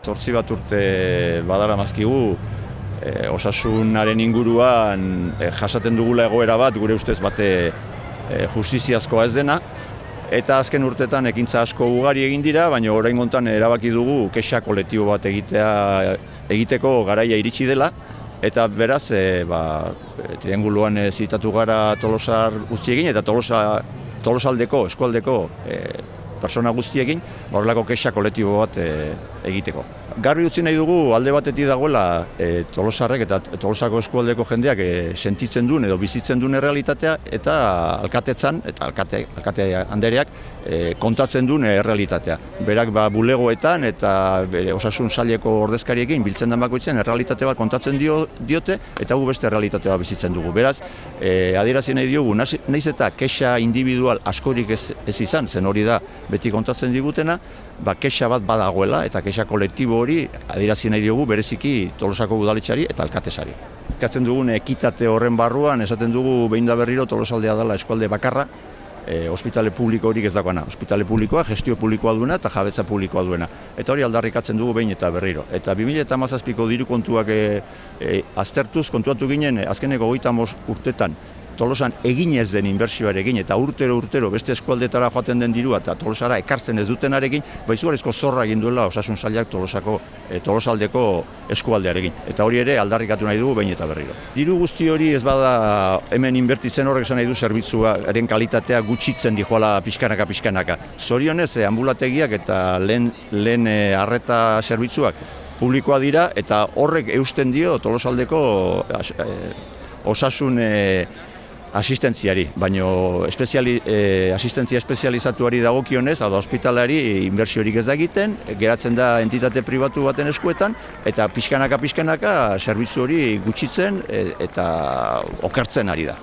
8 bat urte badaramazkigu osasunaren inguruan jasaten dugula egoera bat, gure ustez bate justiziazkoa ez dena, eta azken urtetan ekintza asko ugari egin dira, baina oraingo honetan erabaki dugu kexa kolektibo bat egiteko garaia iritsi dela, eta beraz, trianguluan zitatu gara Tolosar guztiekin eta Tolosaldeko, eskualdeko persona guztiekin, horrelako kexa kolektibo bat egiteko. Garbi utzi nahi dugu alde batetik dagoela Tolosarrek eta Tolosako eskualdeko jendeak sentitzen duen edo bizitzen duen errealitatea eta alkatetzan, eta alkate andereak kontatzen duen errealitatea. Berak bulegoetan eta osasun saileko ordezkariekin biltzen den bakoitzen errealitate bat kontatzen diote eta gu beste errealitate bat bizitzen dugu. Beraz, adierazi nahi diogu, nahiz eta kexa individual askorik ez izan, zen hori da beti kontatzen digutena, kexa bat badagoela eta kexa kolektibo hori adierazi nahi diogu bereziki Tolosako udaletxeari eta alkatesari. Eskatzen dugun ekitate horren barruan esaten dugu behin da berriro Tolosaldea dela eskualde bakarra, ospitale publiko horik ez dagoena. Ospitale publikoa, gestio publikoa duena eta jabetza publikoa duena. Eta hori aldarrikatzen dugu behin eta berriro. Eta 2017ko diru kontuak aztertuz kontuatu ginen azkeneko 35 urtetan Tolosan egin ez den inbertsioarekin eta urtero beste eskualdetara joaten den dirua eta Tolosara ekartzen ez dutenarekin, izugarrizko zorra egin duela osasun sailak Tolosaldeko eskualdearekin. Eta hori ere aldarrikatu nahi dugu behin eta berriro. Diru guzti hori ez bada hemen inbertitzen horrek esan nahi du zerbitzuaren kalitatea gutxitzen dijoala pixkanaka. Zorionez, ambulategiak eta lehen arreta zerbitzuak publikoa dira eta horrek eusten dio Tolosaldeko osasun asistentziari, baina asistentzia espezializatuari dagokionez, ospitalari inbertsiorik ez da egiten, geratzen da entitate pribatu baten eskuetan, eta pixkanaka zerbitzu hori gutxitzen eta okertzen ari da.